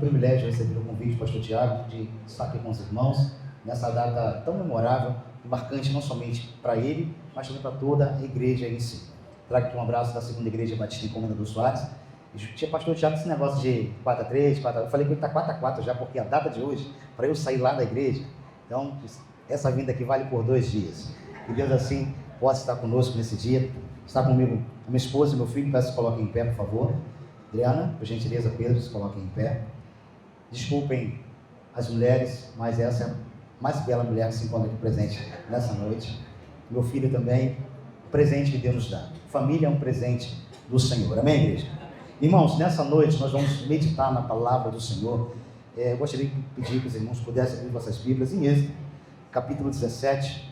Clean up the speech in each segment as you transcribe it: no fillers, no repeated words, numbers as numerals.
privilégio de receber o convite do pastor Tiago de estar aqui com os irmãos nessa data tão memorável e marcante, não somente para ele, mas também para toda a igreja em si. Trago aqui um abraço da segunda igreja Batista em Comendador Soares. E pastor Tiago, esse negócio de 4-3, 4-4, eu falei que ele está 4-4 já, porque a data de hoje, para eu sair lá da igreja, então essa vinda aqui vale por 2 dias. Que Deus assim possa estar conosco nesse dia. Está comigo a minha esposa e meu filho, peço que se coloquem em pé, por favor. Adriana, por gentileza, Pedro, se coloquem em pé. Desculpem as mulheres, mas essa é a mais bela mulher que se encontra aqui presente nessa noite. Meu filho também, o presente que Deus nos dá. Família é um presente do Senhor. Amém, igreja? Irmãos, nessa noite nós vamos meditar na palavra do Senhor. Eu gostaria de pedir que os irmãos pudessem abrir vossas Bíblias em Êxodo, capítulo 17.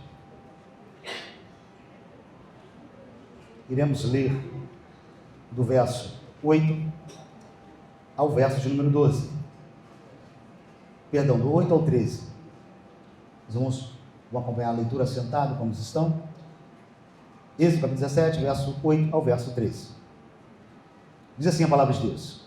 Iremos ler do verso 8 ao verso de número 12. Perdão, do 8 ao 13. Os irmãos vão acompanhar a leitura sentado, como estão. Êxodo capítulo 17, verso 8 ao verso 13. Diz assim a palavra de Deus: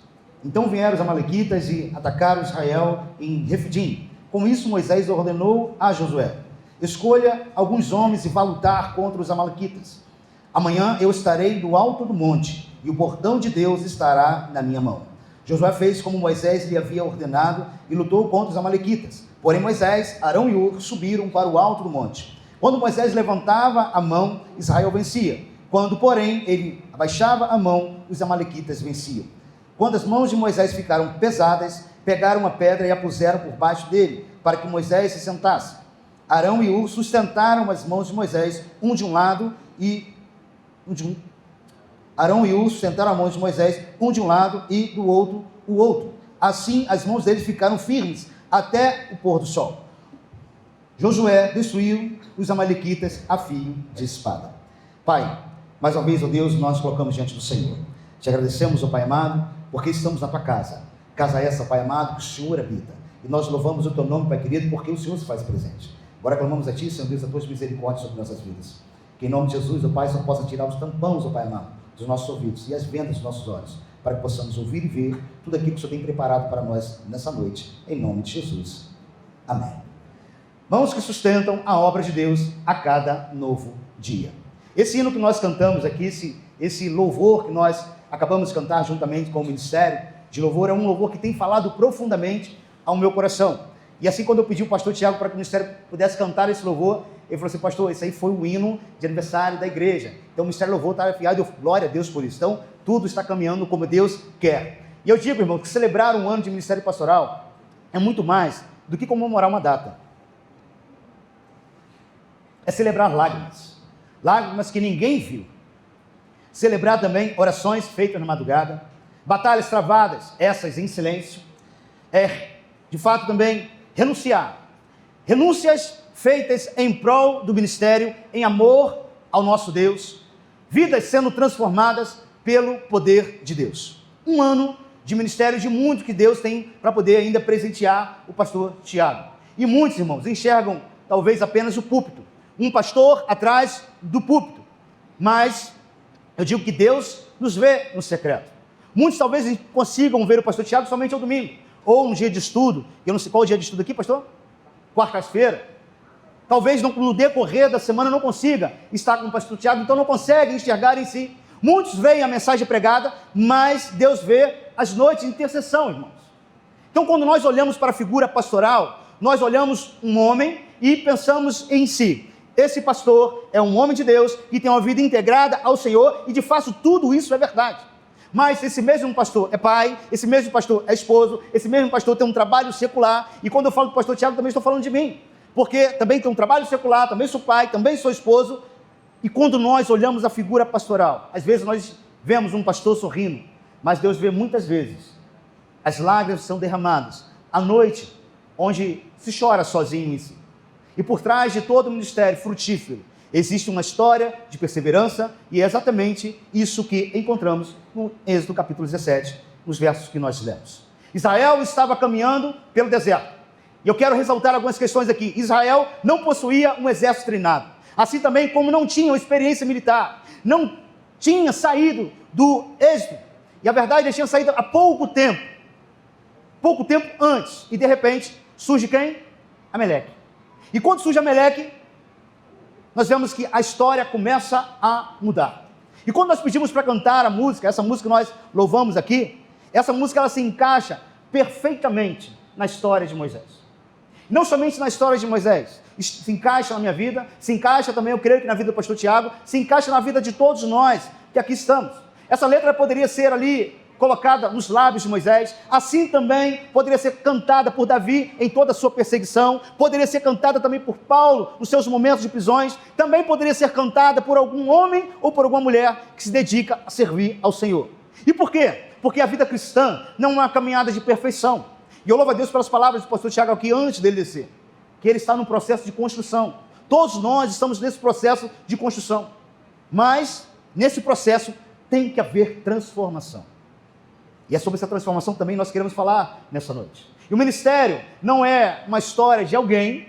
Então vieram os amalequitas e atacaram Israel em Refidim. Com isso Moisés ordenou a Josué: escolha alguns homens e vá lutar contra os amalequitas. Amanhã eu estarei do alto do monte, e o bordão de Deus estará na minha mão. Josué fez como Moisés lhe havia ordenado e lutou contra os amalequitas. Porém Moisés, Arão e Hur subiram para o alto do monte. Quando Moisés levantava a mão, Israel vencia. Quando, porém, ele abaixava a mão, os amalequitas venciam. Quando as mãos de Moisés ficaram pesadas, pegaram uma pedra e a puseram por baixo dele, para que Moisés se sentasse. Arão e Hur sustentaram as mãos de Moisés, um de um lado e Arão e Hur sustentaram as mãos de Moisés, um de um lado e do outro o outro. Assim as mãos deles ficaram firmes até o pôr do sol. Josué destruiu os amalequitas a fio de espada. Pai, mais uma vez, ó Deus, nós colocamos diante do Senhor. Te agradecemos, ó Pai amado, porque estamos na tua casa. Casa essa, Pai amado, que o Senhor habita. E nós louvamos o teu nome, Pai querido, porque o Senhor se faz presente. Agora clamamos a ti, Senhor Deus, a tuas misericórdias sobre nossas vidas. Que em nome de Jesus, ó Pai, só possa tirar os tampões, ó Pai amado, dos nossos ouvidos e as vendas dos nossos olhos, para que possamos ouvir e ver tudo aquilo que o Senhor tem preparado para nós nessa noite. Em nome de Jesus. Amém. Mãos que sustentam a obra de Deus a cada novo dia. Esse hino que nós cantamos aqui, esse louvor que nós acabamos de cantar juntamente com o Ministério de Louvor, é um louvor que tem falado profundamente ao meu coração. E assim, quando eu pedi ao pastor Tiago para que o Ministério pudesse cantar esse louvor, ele falou assim: pastor, esse aí foi o hino de aniversário da igreja. Então o Ministério Louvor está afiado, eu glória a Deus por isso. Então tudo está caminhando como Deus quer. E eu digo, irmão, que celebrar um ano de Ministério Pastoral é muito mais do que comemorar uma data. É celebrar lágrimas. Lágrimas que ninguém viu. Celebrar também orações feitas na madrugada, batalhas travadas, essas em silêncio. De fato também renunciar. Renúncias feitas em prol do ministério, em amor ao nosso Deus. Vidas sendo transformadas pelo poder de Deus. Um ano de ministério de muito que Deus tem para poder ainda presentear o pastor Tiago. E muitos, irmãos, enxergam talvez apenas o púlpito. Um pastor atrás do púlpito, mas eu digo que Deus nos vê no secreto. Muitos talvez consigam ver o pastor Tiago somente ao domingo, ou um dia de estudo. Eu não sei qual é o dia de estudo aqui, pastor? Quarta-feira. Talvez no decorrer da semana não consiga estar com o pastor Tiago, então não consegue enxergar em si. Muitos veem a mensagem pregada, mas Deus vê as noites de intercessão, irmãos. Então, quando nós olhamos para a figura pastoral, nós olhamos um homem e pensamos em si: esse pastor é um homem de Deus que tem uma vida integrada ao Senhor, e de fato tudo isso é verdade. Mas esse mesmo pastor é pai, esse mesmo pastor é esposo, esse mesmo pastor tem um trabalho secular, e quando eu falo do pastor Tiago também estou falando de mim, porque também tenho um trabalho secular, também sou pai, também sou esposo. E quando nós olhamos a figura pastoral, às vezes nós vemos um pastor sorrindo, mas Deus vê muitas vezes as lágrimas são derramadas à noite, onde se chora sozinho em si. E por trás de todo o ministério frutífero existe uma história de perseverança, e é exatamente isso que encontramos no Êxodo capítulo 17, nos versos que nós lemos. Israel estava caminhando pelo deserto. E eu quero ressaltar algumas questões aqui. Israel não possuía um exército treinado. Assim também como não tinha experiência militar. Não tinha saído do Êxodo. E a verdade, eles tinham saído há pouco tempo. pouco tempo antes. E de repente, surge quem? Ameleque. E quando surge Ameleque, nós vemos que a história começa a mudar. E quando nós pedimos para cantar a música, essa música que nós louvamos aqui, essa música ela se encaixa perfeitamente na história de Moisés. Não somente na história de Moisés, se encaixa na minha vida, se encaixa também, eu creio que na vida do pastor Tiago, se encaixa na vida de todos nós que aqui estamos. Essa letra poderia ser ali colocada nos lábios de Moisés, assim também poderia ser cantada por Davi em toda a sua perseguição, poderia ser cantada também por Paulo nos seus momentos de prisões, também poderia ser cantada por algum homem ou por alguma mulher que se dedica a servir ao Senhor. E por quê? Porque a vida cristã não é uma caminhada de perfeição. E eu louvo a Deus pelas palavras do pastor Tiago aqui antes dele descer, que ele está num processo de construção. Todos nós estamos nesse processo de construção, mas nesse processo tem que haver transformação. E é sobre essa transformação também nós queremos falar nessa noite. E o ministério não é uma história de alguém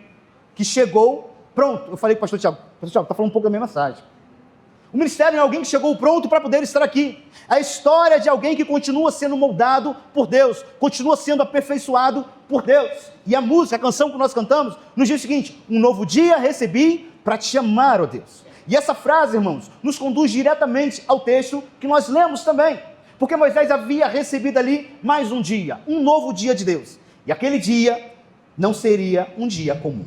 que chegou pronto. Eu falei para o pastor Tiago, está falando um pouco da minha mensagem. O ministério é alguém que chegou pronto para poder estar aqui. A história de alguém que continua sendo moldado por Deus, continua sendo aperfeiçoado por Deus. E a música, a canção que nós cantamos, nos diz o seguinte: um novo dia recebi para te chamar, ó Deus. E essa frase, irmãos, nos conduz diretamente ao texto que nós lemos também. Porque Moisés havia recebido ali mais um dia, um novo dia de Deus. E aquele dia não seria um dia comum.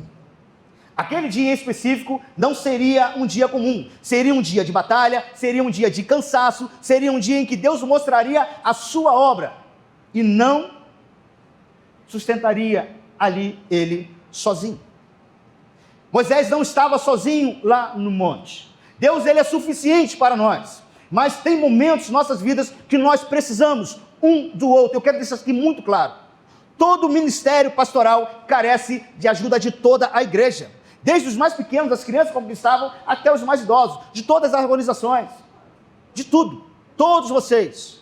Aquele dia em específico não seria um dia comum, seria um dia de batalha, seria um dia de cansaço, seria um dia em que Deus mostraria a sua obra e não sustentaria ali ele sozinho. Moisés não estava sozinho lá no monte. Deus, ele é suficiente para nós, mas tem momentos em nossas vidas que nós precisamos um do outro. Eu quero deixar isso aqui muito claro. Todo ministério pastoral carece de ajuda de toda a igreja. Desde os mais pequenos, das crianças como estavam, até os mais idosos, de todas as organizações, de tudo. Todos vocês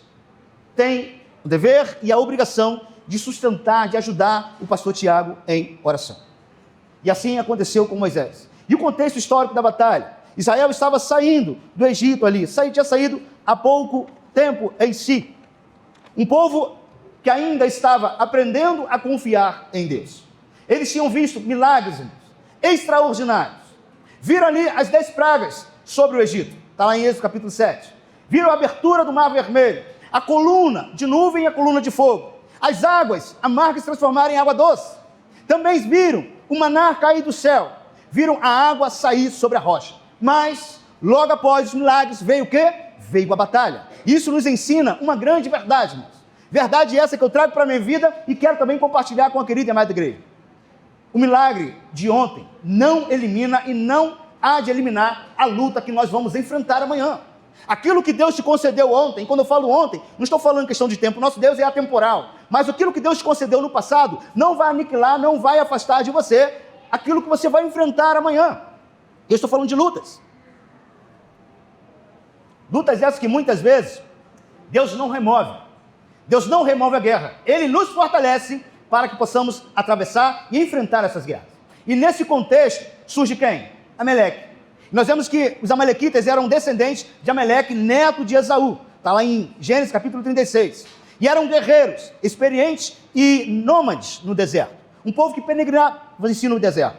têm o dever e a obrigação de sustentar, de ajudar o pastor Tiago em oração. E assim aconteceu com Moisés. E o contexto histórico da batalha: Israel estava saindo do Egito ali, tinha saído há pouco tempo em si. Um povo que ainda estava aprendendo a confiar em Deus. Eles tinham visto milagres extraordinários. Viram ali as 10 pragas sobre o Egito. Está lá em Êxodo capítulo 7. Viram a abertura do Mar Vermelho, a coluna de nuvem e a coluna de fogo, as águas amargas se transformarem em água doce. Também viram o maná cair do céu, viram a água sair sobre a rocha. Mas, logo após os milagres, veio o quê? Veio a batalha. Isso nos ensina uma grande verdade, irmãos. Verdade essa que eu trago para a minha vida e quero também compartilhar com a querida e amada igreja. O milagre de ontem não elimina e não há de eliminar a luta que nós vamos enfrentar amanhã. Aquilo que Deus te concedeu ontem, quando eu falo ontem, não estou falando em questão de tempo, nosso Deus é atemporal, mas aquilo que Deus te concedeu no passado não vai aniquilar, não vai afastar de você aquilo que você vai enfrentar amanhã. Eu estou falando de lutas. Lutas essas que muitas vezes Deus não remove. Deus não remove a guerra. Ele nos fortalece para que possamos atravessar e enfrentar essas guerras. E nesse contexto surge quem? Ameleque. Nós vemos que os amalequitas eram descendentes de Ameleque, neto de Esaú. Está lá em Gênesis capítulo 36. E eram guerreiros, experientes e nômades no deserto. Um povo que peregrinava no deserto.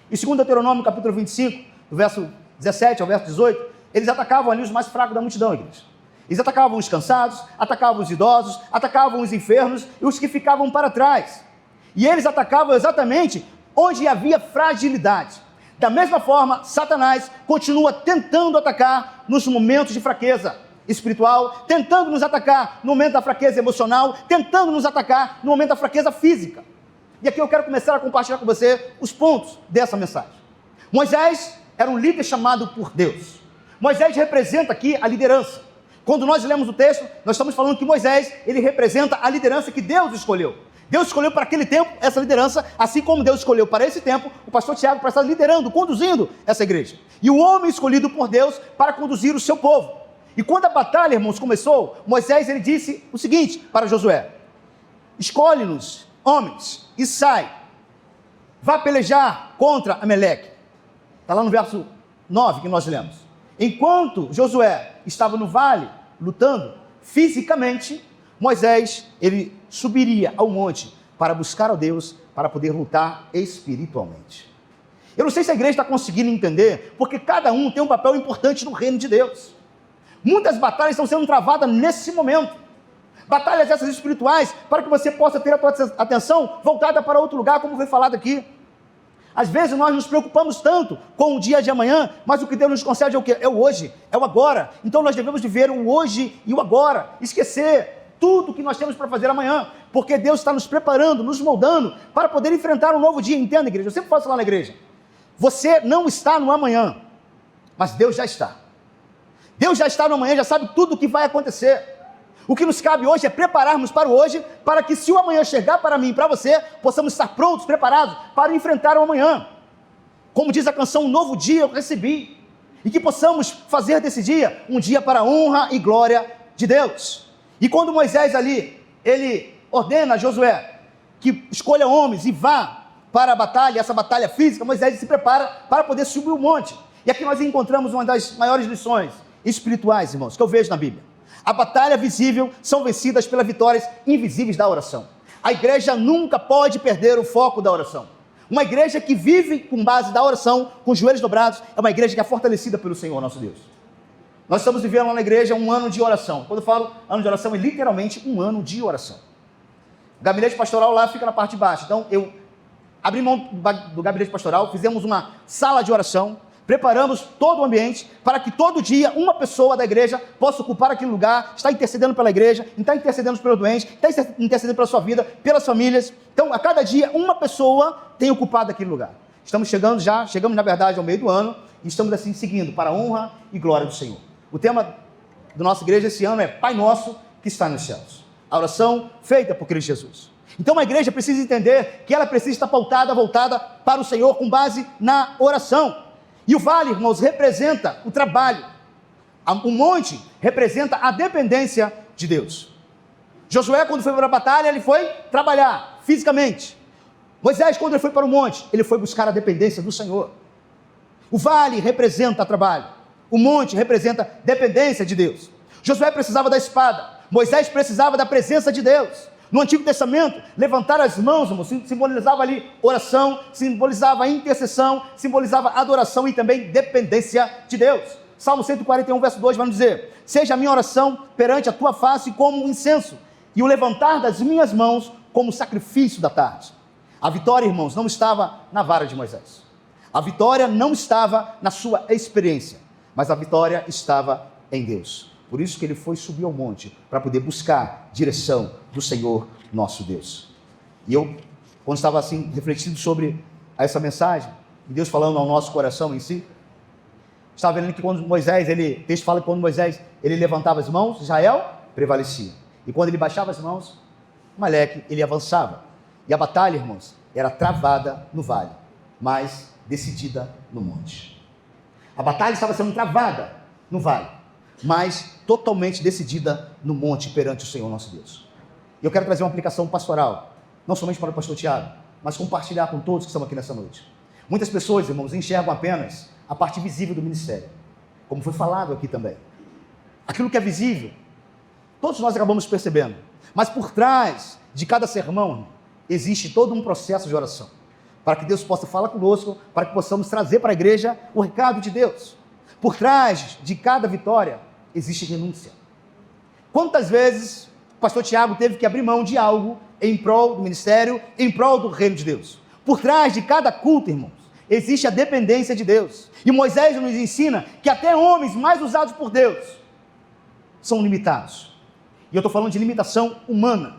E segundo Deuteronômio capítulo 25, do verso 17 ao verso 18, eles atacavam ali os mais fracos da multidão, igreja. Eles atacavam os cansados, atacavam os idosos, atacavam os enfermos e os que ficavam para trás. E eles atacavam exatamente onde havia fragilidade. Da mesma forma, Satanás continua tentando atacar nos momentos de fraqueza espiritual, tentando nos atacar no momento da fraqueza emocional, tentando nos atacar no momento da fraqueza física. E aqui eu quero começar a compartilhar com você os pontos dessa mensagem. Moisés era um líder chamado por Deus. Moisés representa aqui a liderança. Quando nós lemos o texto, nós estamos falando que Moisés, ele representa a liderança que Deus escolheu. Deus escolheu para aquele tempo essa liderança, assim como Deus escolheu para esse tempo o pastor Tiago para estar liderando, conduzindo essa igreja. E o homem escolhido por Deus para conduzir o seu povo. E quando a batalha, irmãos, começou, Moisés, ele disse o seguinte para Josué: escolhe-nos, homens, e sai. Vá pelejar contra Ameleque. Está lá no verso 9 que nós lemos. Enquanto Josué estava no vale, lutando fisicamente, Moisés, ele subiria ao monte para buscar a Deus, para poder lutar espiritualmente. Eu não sei se a igreja está conseguindo entender, porque cada um tem um papel importante no reino de Deus. Muitas batalhas estão sendo travadas nesse momento. Batalhas essas espirituais, para que você possa ter a sua atenção voltada para outro lugar, como foi falado aqui. Às vezes nós nos preocupamos tanto com o dia de amanhã, mas o que Deus nos concede é o quê? É o hoje, é o agora. Então nós devemos viver o hoje e o agora, esquecer tudo que nós temos para fazer amanhã, porque Deus está nos preparando, nos moldando, para poder enfrentar um novo dia. Entenda, igreja? Eu sempre falo isso lá na igreja. Você não está no amanhã, mas Deus já está. Deus já está no amanhã, já sabe tudo o que vai acontecer. O que nos cabe hoje é prepararmos para o hoje, para que se o amanhã chegar para mim e para você, possamos estar prontos, preparados para enfrentar o amanhã. Como diz a canção, um novo dia eu recebi. E que possamos fazer desse dia um dia para a honra e glória de Deus. E quando Moisés ali, ele ordena a Josué que escolha homens e vá para a batalha, essa batalha física, Moisés se prepara para poder subir o monte. E aqui nós encontramos uma das maiores lições espirituais, irmãos, que eu vejo na Bíblia. A batalha visível são vencidas pelas vitórias invisíveis da oração. A igreja nunca pode perder o foco da oração. Uma igreja que vive com base da oração, com os joelhos dobrados, é uma igreja que é fortalecida pelo Senhor, nosso Deus. Nós estamos vivendo lá na igreja um ano de oração. Quando eu falo ano de oração, é literalmente um ano de oração. O gabinete pastoral lá fica na parte de baixo. Então, eu abri mão do gabinete pastoral, fizemos uma sala de oração, preparamos todo o ambiente para que todo dia uma pessoa da igreja possa ocupar aquele lugar, está intercedendo pela igreja, está intercedendo pelo doente, está intercedendo pela sua vida, pelas famílias. Então, a cada dia, uma pessoa tem ocupado aquele lugar. Chegamos na verdade ao meio do ano e estamos assim seguindo para a honra e glória do Senhor. O tema da nossa igreja esse ano é Pai Nosso que está nos céus. A oração feita por Cristo Jesus. Então a igreja precisa entender que ela precisa estar voltada para o Senhor com base na oração. E o vale, irmãos, representa o trabalho. O monte representa a dependência de Deus. Josué, quando foi para a batalha, ele foi trabalhar fisicamente. Moisés, quando ele foi para o monte, ele foi buscar a dependência do Senhor. O vale representa trabalho. O monte representa dependência de Deus. Josué precisava da espada. Moisés precisava da presença de Deus. No Antigo Testamento, levantar as mãos, irmão, simbolizava ali oração, simbolizava intercessão, simbolizava adoração e também dependência de Deus. Salmo 141, verso 2, vai nos dizer: seja a minha oração perante a tua face como um incenso, e o levantar das minhas mãos como sacrifício da tarde. A vitória, irmãos, não estava na vara de Moisés. A vitória não estava na sua experiência, mas a vitória estava em Deus. Por isso que ele foi subir ao monte, para poder buscar direção do Senhor nosso Deus. E eu, quando estava assim, refletindo sobre essa mensagem, e Deus falando ao nosso coração em si, estava vendo que quando Moisés, o texto fala que quando Moisés, ele levantava as mãos, Israel prevalecia. E quando ele baixava as mãos, Maleque, ele avançava. E a batalha, irmãos, era travada no vale, mas decidida no monte. A batalha estava sendo travada no vale, mas totalmente decidida no monte perante o Senhor nosso Deus. E eu quero trazer uma aplicação pastoral, não somente para o pastor Tiago, mas compartilhar com todos que estão aqui nessa noite. Muitas pessoas, irmãos, enxergam apenas a parte visível do ministério, como foi falado aqui também. Aquilo que é visível, todos nós acabamos percebendo, mas por trás de cada sermão existe todo um processo de oração, para que Deus possa falar conosco, para que possamos trazer para a igreja o recado de Deus. Por trás de cada vitória existe renúncia. Quantas vezes o pastor Tiago teve que abrir mão de algo em prol do ministério, em prol do reino de Deus? Por trás de cada culto, irmãos, existe a dependência de Deus. E Moisés nos ensina que até homens mais usados por Deus são limitados. E eu estou falando de limitação humana.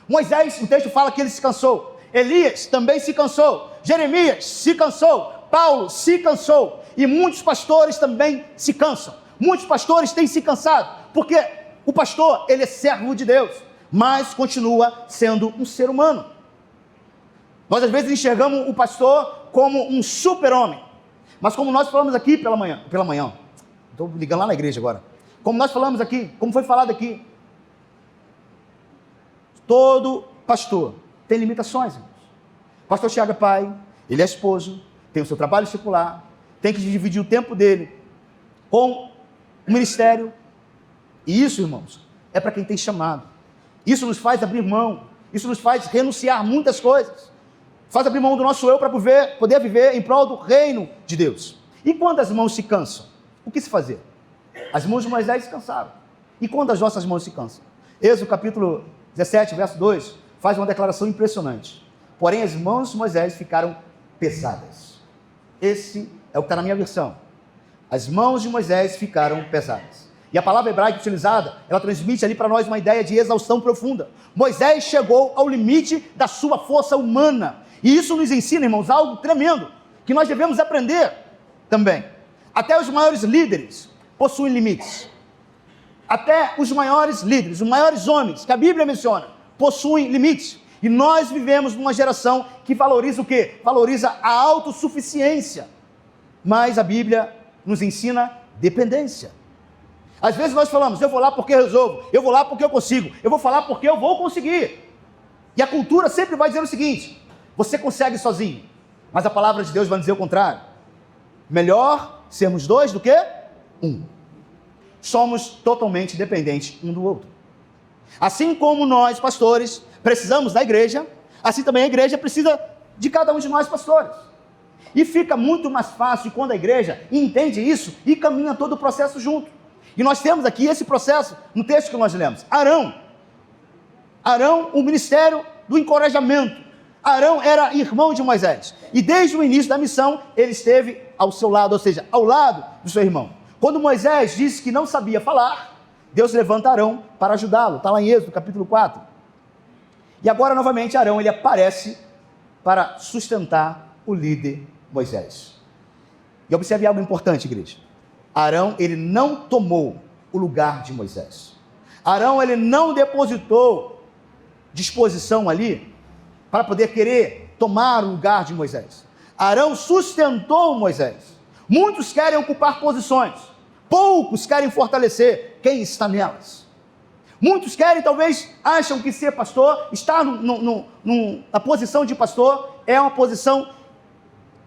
Moisés, o texto fala que ele se cansou. Elias também se cansou. Jeremias se cansou. Paulo se cansou. E muitos pastores também se cansam. Muitos pastores têm se cansado, porque o pastor, ele é servo de Deus, mas continua sendo um ser humano. Nós às vezes enxergamos o pastor como um super-homem, mas como nós falamos aqui pela manhã, estou ligando lá na igreja agora, como nós falamos aqui, como foi falado aqui, todo pastor tem limitações, irmãos. O pastor Tiago é pai, ele é esposo, tem o seu trabalho secular, tem que dividir o tempo dele com o ministério. E isso, irmãos, é para quem tem chamado. Isso nos faz abrir mão Isso nos faz renunciar muitas coisas. Faz abrir mão do nosso eu para poder viver em prol do reino de Deus. E quando as mãos se cansam, o que se fazer? As mãos de Moisés descansaram. E quando as nossas mãos se cansam? Êxodo capítulo 17, verso 2, faz uma declaração impressionante. Porém, as mãos de Moisés ficaram pesadas. Esse é o que está na minha versão. As mãos de Moisés ficaram pesadas. E a palavra hebraica utilizada, ela transmite ali para nós uma ideia de exaustão profunda. Moisés chegou ao limite da sua força humana. E isso nos ensina, irmãos, algo tremendo, que nós devemos aprender também. Até os maiores líderes possuem limites. Até os maiores líderes, os maiores homens que a Bíblia menciona, possuem limites. E nós vivemos numa geração que valoriza o quê? Valoriza a autossuficiência. Mas a Bíblia nos ensina dependência. Às vezes nós falamos, eu vou lá porque eu resolvo, eu vou lá porque eu consigo, eu vou falar porque eu vou conseguir. E a cultura sempre vai dizer o seguinte, você consegue sozinho. Mas a palavra de Deus vai dizer o contrário. Melhor sermos dois do que um. Somos totalmente dependentes um do outro. Assim como nós, pastores, precisamos da igreja, assim também a igreja precisa de cada um de nós, pastores. E fica muito mais fácil quando a igreja entende isso e caminha todo o processo junto. E nós temos aqui esse processo no texto que nós lemos. Arão, o ministério do encorajamento. Arão era irmão de Moisés. E desde o início da missão, ele esteve ao seu lado, ou seja, ao lado do seu irmão. Quando Moisés disse que não sabia falar, Deus levanta Arão para ajudá-lo. Está lá em Êxodo, capítulo 4. E agora, novamente, Arão, ele aparece para sustentar o líder Moisés. E observe algo importante, igreja. Arão, ele não tomou o lugar de Moisés. Arão, ele não depositou disposição ali para poder querer tomar o lugar de Moisés. Arão sustentou Moisés. Muitos querem ocupar posições, poucos querem fortalecer quem está nelas. Muitos querem, talvez, acham que ser pastor, estar na posição de pastor, é uma posição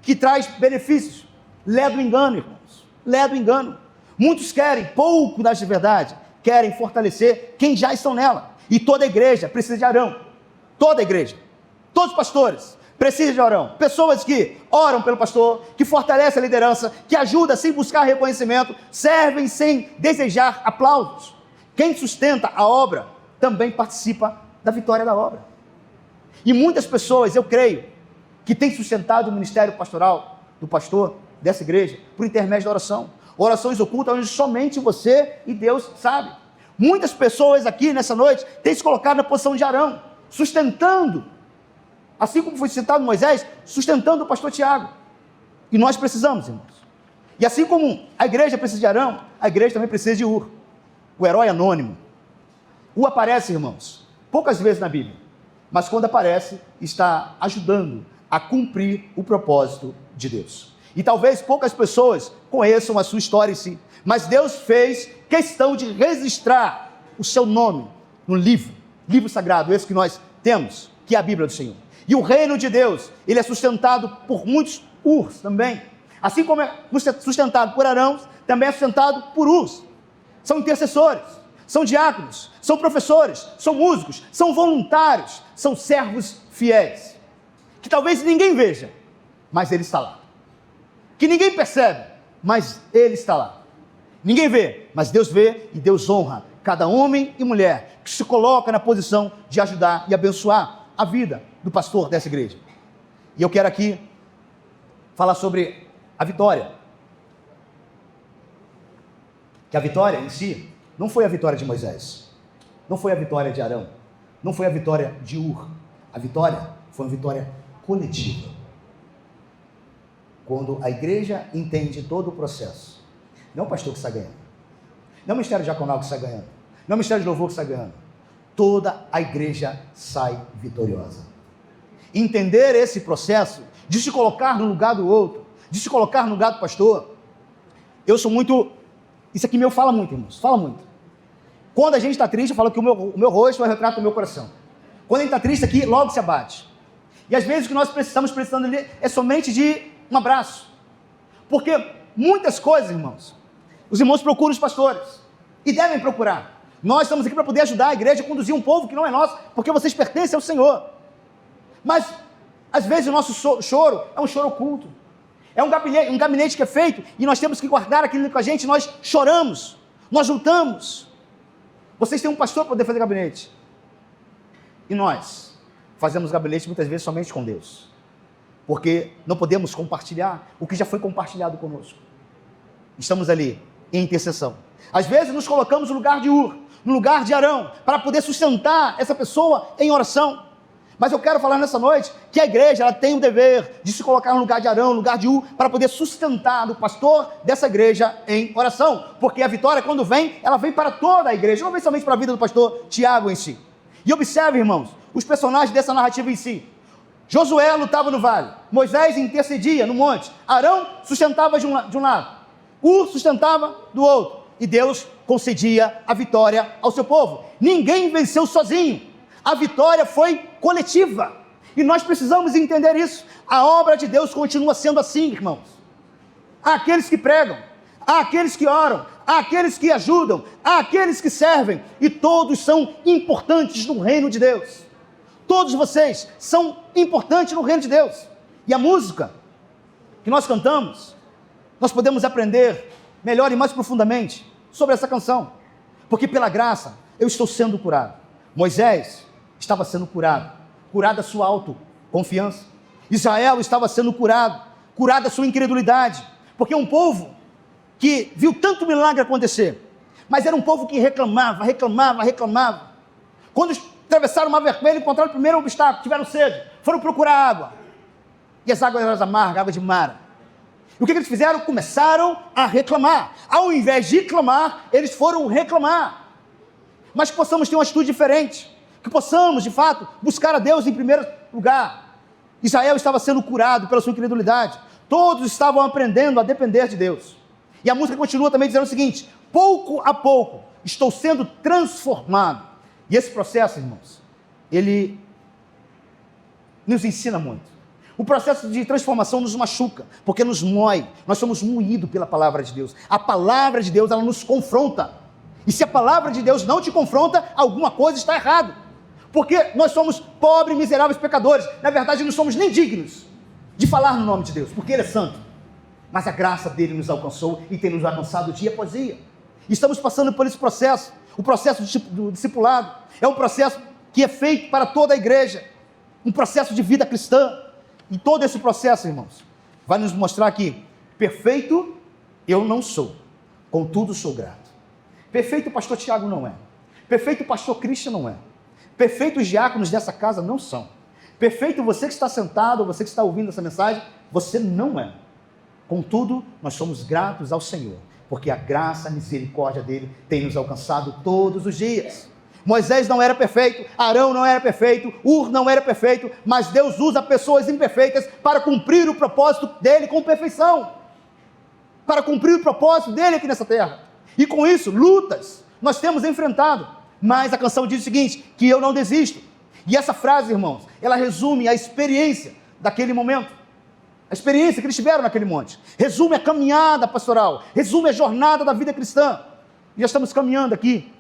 que traz benefícios. Lé do engano, irmãos, lé do engano. Muitos querem, pouco na verdade, querem fortalecer quem já estão nela. E toda a igreja precisa de Arão. Toda a igreja, todos os pastores precisam de Arão. Pessoas que oram pelo pastor, que fortalecem a liderança, que ajudam sem buscar reconhecimento, servem sem desejar aplausos. Quem sustenta a obra também participa da vitória da obra. E muitas pessoas, eu creio, que têm sustentado o ministério pastoral do pastor dessa igreja por intermédio da oração. Orações ocultas onde somente você e Deus sabe. Muitas pessoas aqui nessa noite têm se colocado na posição de Arão, sustentando, assim como foi citado Moisés, sustentando o pastor Tiago. E nós precisamos, irmãos. E assim como a igreja precisa de Arão, a igreja também precisa de Ur, o herói anônimo. Ur aparece, irmãos, poucas vezes na Bíblia, mas quando aparece, está ajudando a cumprir o propósito de Deus. E talvez poucas pessoas conheçam a sua história em si, mas Deus fez questão de registrar o seu nome no livro sagrado, esse que nós temos, que é a Bíblia do Senhor. E o reino de Deus, ele é sustentado por muitos Urs também. Assim como é sustentado por Arão, também é sustentado por Urs. São intercessores, são diáconos, são professores, são músicos, são voluntários, são servos fiéis. Que talvez ninguém veja, mas ele está lá. Que ninguém percebe, mas ele está lá. Ninguém vê, mas Deus vê e Deus honra cada homem e mulher que se coloca na posição de ajudar e abençoar a vida do pastor dessa igreja. E eu quero aqui falar sobre a vitória. Que a vitória em si não foi a vitória de Moisés, não foi a vitória de Arão, não foi a vitória de Ur. A vitória foi uma vitória coletiva. Quando a igreja entende todo o processo, não é o pastor que está ganhando, não é o ministério diaconal que está ganhando, não é o ministério de louvor que está ganhando, toda a igreja sai vitoriosa. Entender esse processo de se colocar no lugar do outro, de se colocar no lugar do pastor, eu sou muito, isso aqui meu fala muito, irmãos, fala muito. Quando a gente está triste, eu falo que o meu rosto é o retrato do meu coração. Quando a gente está triste aqui, logo se abate. E às vezes o que nós precisando ali é somente de um abraço. Porque muitas coisas, irmãos, os irmãos procuram os pastores, e devem procurar, Nós estamos aqui para poder ajudar a igreja a conduzir um povo que não é nosso, porque vocês pertencem ao Senhor. Mas, às vezes, o nosso choro é um choro oculto. É um gabinete que é feito e nós temos que guardar aquilo com a gente, nós choramos, nós lutamos. Vocês têm um pastor para poder fazer gabinete. E nós fazemos gabinete muitas vezes somente com Deus. Porque não podemos compartilhar o que já foi compartilhado conosco. Estamos ali em intercessão. Às vezes nos colocamos no lugar de Ur, no lugar de Arão, para poder sustentar essa pessoa em oração. Mas eu quero falar nessa noite que a igreja ela tem o dever de se colocar no lugar de Arão, no lugar de Ur, para poder sustentar o pastor dessa igreja em oração. Porque a vitória, quando vem, ela vem para toda a igreja, não vem somente para a vida do pastor Tiago em si. E observe, irmãos, os personagens dessa narrativa em si. Josué lutava no vale, Moisés intercedia no monte, Arão sustentava de um lado, Ur sustentava do outro, e Deus concedia a vitória ao seu povo. Ninguém venceu sozinho, a vitória foi coletiva, e nós precisamos entender isso. A obra de Deus continua sendo assim, irmãos. Há aqueles que pregam, há aqueles que oram, há aqueles que ajudam, há aqueles que servem, e todos são importantes no reino de Deus. Todos vocês são importantes no reino de Deus. E a música que nós cantamos, nós podemos aprender melhor e mais profundamente sobre essa canção. Porque pela graça eu estou sendo curado. Moisés estava sendo curado da sua autoconfiança. Israel estava sendo curado da sua incredulidade. Porque é um povo que viu tanto milagre acontecer, mas era um povo que reclamava. Quando atravessaram o Mar Vermelho, encontraram o primeiro obstáculo, tiveram sede, foram procurar água. E as águas eram amargas, água de mar. E o que eles fizeram? Começaram a reclamar. Ao invés de clamar, eles foram reclamar. Mas que possamos ter uma atitude diferente. Que possamos, de fato, buscar a Deus em primeiro lugar. Israel estava sendo curado pela sua incredulidade. Todos estavam aprendendo a depender de Deus. E a música continua também dizendo o seguinte: pouco a pouco estou sendo transformado. E esse processo, irmãos, ele nos ensina muito. O processo de transformação nos machuca, porque nos mói. Nós somos moídos pela palavra de Deus. A palavra de Deus, ela nos confronta. E se a palavra de Deus não te confronta, alguma coisa está errada. Porque nós somos pobres, miseráveis pecadores. Na verdade, não somos nem dignos de falar no nome de Deus, porque Ele é santo. Mas a graça dele nos alcançou e tem nos alcançado dia após dia. E estamos passando por esse processo. O processo do discipulado é um processo que é feito para toda a igreja, um processo de vida cristã. E todo esse processo, irmãos, vai nos mostrar que perfeito eu não sou, contudo sou grato. Perfeito o pastor Tiago não é, perfeito o pastor Cristian não é, perfeito os diáconos dessa casa não são, perfeito você que está sentado, você que está ouvindo essa mensagem, você não é. Contudo, nós somos gratos ao Senhor, porque a graça, a misericórdia dele tem nos alcançado todos os dias. Moisés não era perfeito, Arão não era perfeito, Ur não era perfeito, mas Deus usa pessoas imperfeitas para cumprir o propósito dele com perfeição, para cumprir o propósito dele aqui nessa terra. E com isso, lutas nós temos enfrentado, mas a canção diz o seguinte, que eu não desisto. E essa frase, irmãos, ela resume a experiência daquele momento, a experiência que eles tiveram naquele monte, resume a caminhada pastoral, resume a jornada da vida cristã. E já estamos caminhando aqui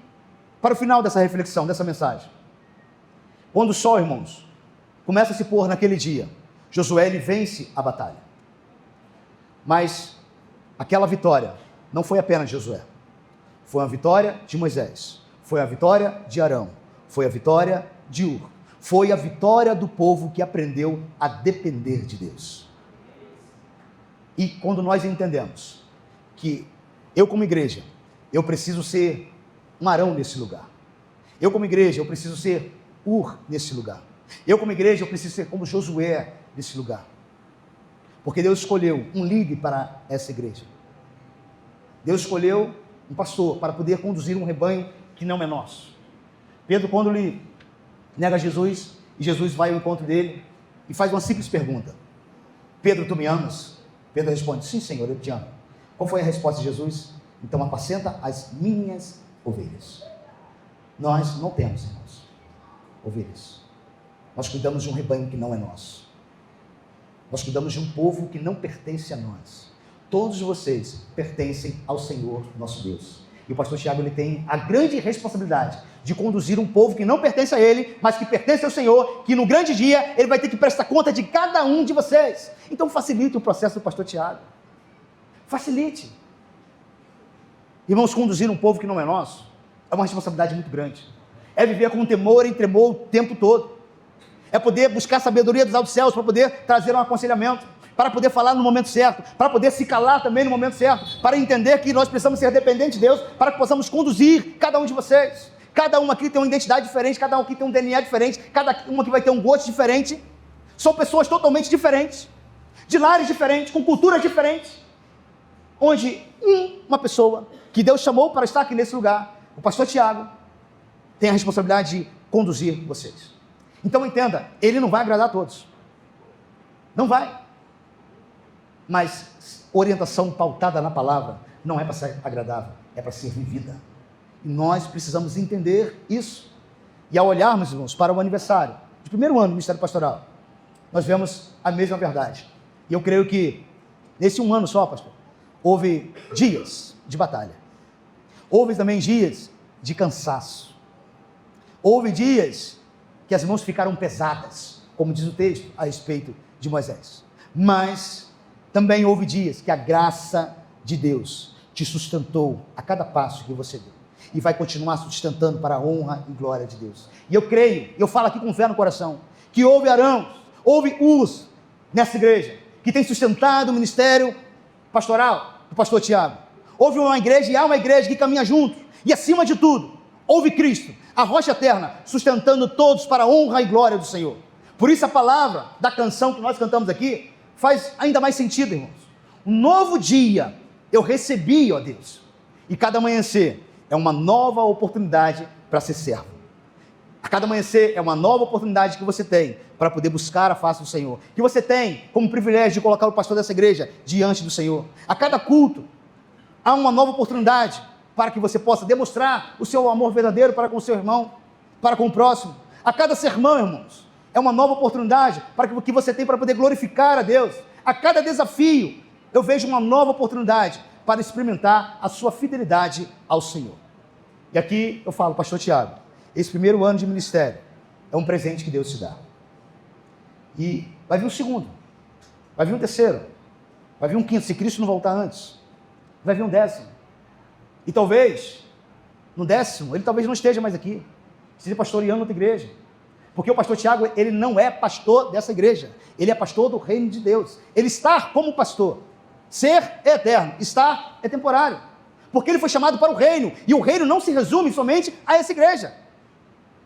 para o final dessa reflexão, dessa mensagem. Quando o sol, irmãos, começa a se pôr naquele dia, Josué ele vence a batalha. Mas aquela vitória não foi apenas de Josué, foi a vitória de Moisés, foi a vitória de Arão, foi a vitória de Ur, foi a vitória do povo que aprendeu a depender de Deus. E quando nós entendemos que eu como igreja, eu preciso ser um Arão nesse lugar. Eu como igreja, eu preciso ser Ur nesse lugar. Eu como igreja, eu preciso ser como Josué nesse lugar. Porque Deus escolheu um líder para essa igreja. Deus escolheu um pastor para poder conduzir um rebanho que não é nosso. Pedro, quando ele nega Jesus, e Jesus vai ao encontro dele e faz uma simples pergunta: Pedro, tu me amas? Pedro responde: sim, Senhor, eu te amo. Qual foi a resposta de Jesus? Então apacenta as minhas ovelhas. Nós não temos, irmãos, ovelhas. Nós cuidamos de um rebanho que não é nosso. Nós cuidamos de um povo que não pertence a nós. Todos vocês pertencem ao Senhor nosso Deus. E o pastor Tiago, ele tem a grande responsabilidade de conduzir um povo que não pertence a ele, mas que pertence ao Senhor, que no grande dia ele vai ter que prestar conta de cada um de vocês. Então facilite o processo do pastor Tiago. Facilite. Irmãos, conduzir um povo que não é nosso é uma responsabilidade muito grande. É viver com temor e tremor o tempo todo. É poder buscar sabedoria dos altos céus para poder trazer um aconselhamento, para poder falar no momento certo, para poder se calar também no momento certo, para entender que nós precisamos ser dependentes de Deus, para que possamos conduzir cada um de vocês. Cada um aqui tem uma identidade diferente, cada um aqui tem um DNA diferente, cada um aqui vai ter um gosto diferente. São pessoas totalmente diferentes, de lares diferentes, com culturas diferentes, onde uma pessoa que Deus chamou para estar aqui nesse lugar, o pastor Tiago, tem a responsabilidade de conduzir vocês. Então entenda, ele não vai agradar a todos. Não vai. Mas orientação pautada na palavra não é para ser agradável, é para ser vivida. E nós precisamos entender isso. E ao olharmos, irmãos, para o aniversário do primeiro ano do Ministério Pastoral, nós vemos a mesma verdade. E eu creio que nesse um ano só, pastor, houve dias de batalha. Houve também dias de cansaço. Houve dias que as mãos ficaram pesadas, como diz o texto a respeito de Moisés. Mas também houve dias que a graça de Deus te sustentou a cada passo que você deu. E vai continuar sustentando para a honra e glória de Deus. E eu creio, eu falo aqui com fé no coração, que houve Arão, houve Uz nessa igreja, que tem sustentado o ministério pastoral do pastor Tiago. Houve uma igreja e há uma igreja que caminha junto. E acima de tudo, houve Cristo, a rocha eterna, sustentando todos para a honra e glória do Senhor. Por isso a palavra da canção que nós cantamos aqui faz ainda mais sentido, irmãos. Um novo dia eu recebi, ó Deus, e cada amanhecer é uma nova oportunidade para ser servo. A cada amanhecer é uma nova oportunidade que você tem para poder buscar a face do Senhor, que você tem como privilégio de colocar o pastor dessa igreja diante do Senhor. A cada culto há uma nova oportunidade para que você possa demonstrar o seu amor verdadeiro para com o seu irmão, para com o próximo. A cada sermão, irmãos, é uma nova oportunidade para que você tem para poder glorificar a Deus. A cada desafio, eu vejo uma nova oportunidade para experimentar a sua fidelidade ao Senhor. E aqui eu falo, pastor Tiago, esse primeiro ano de ministério é um presente que Deus te dá. E vai vir um segundo, vai vir um terceiro, vai vir um quinto, se Cristo não voltar antes, vai vir um décimo. E talvez, no décimo, ele talvez não esteja mais aqui, esteja pastoreando outra igreja. Porque o pastor Tiago, ele não é pastor dessa igreja, ele é pastor do reino de Deus. Ele está como pastor. Ser é eterno, estar é temporário. Porque ele foi chamado para o reino, e o reino não se resume somente a essa igreja.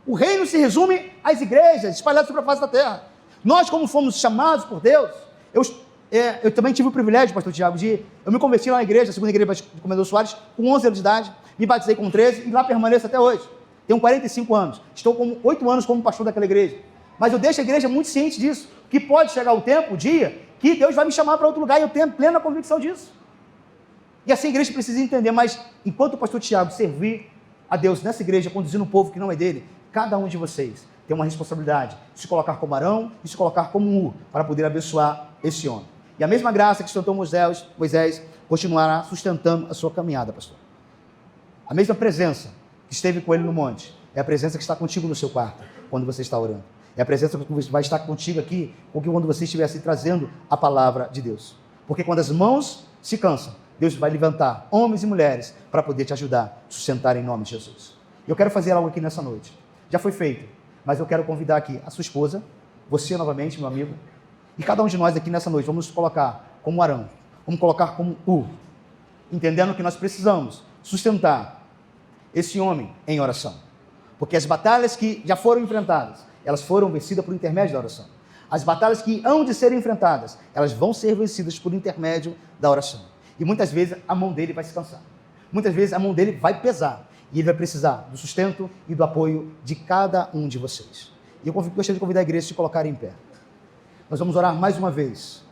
O reino se resume às igrejas espalhadas sobre a face da terra. Nós, como fomos chamados por Deus, eu também tive o privilégio, pastor Tiago, eu me converti lá na igreja, a segunda igreja do Comendador Soares, com 11 anos de idade, me batizei com 13 e lá permaneço até hoje. Tenho 45 anos, estou com 8 anos como pastor daquela igreja. Mas eu deixo a igreja muito ciente disso, que pode chegar o tempo, o dia, que Deus vai me chamar para outro lugar, e eu tenho plena convicção disso. E assim a igreja precisa entender, mas enquanto o pastor Tiago servir a Deus nessa igreja, conduzindo um povo que não é dele, cada um de vocês tem uma responsabilidade de se colocar como Arão e se colocar como Ur, para poder abençoar esse homem. E a mesma graça que sustentou Moisés continuará sustentando a sua caminhada, pastor. A mesma presença que esteve com ele no monte é a presença que está contigo no seu quarto, quando você está orando. É a presença que vai estar contigo aqui, porque quando você estiver se trazendo a palavra de Deus. Porque quando as mãos se cansam, Deus vai levantar homens e mulheres para poder te ajudar a sustentar em nome de Jesus. Eu quero fazer algo aqui nessa noite. Já foi feito, mas eu quero convidar aqui a sua esposa, você novamente, meu amigo, e cada um de nós aqui nessa noite, vamos nos colocar como Arão, vamos colocar como Ur, entendendo que nós precisamos sustentar esse homem em oração. Porque as batalhas que já foram enfrentadas, elas foram vencidas por intermédio da oração. As batalhas que hão de ser enfrentadas, elas vão ser vencidas por intermédio da oração. E muitas vezes a mão dele vai se cansar. Muitas vezes a mão dele vai pesar. E ele vai precisar do sustento e do apoio de cada um de vocês. E eu gostaria de convidar a igreja a se colocar em pé. Nós vamos orar mais uma vez.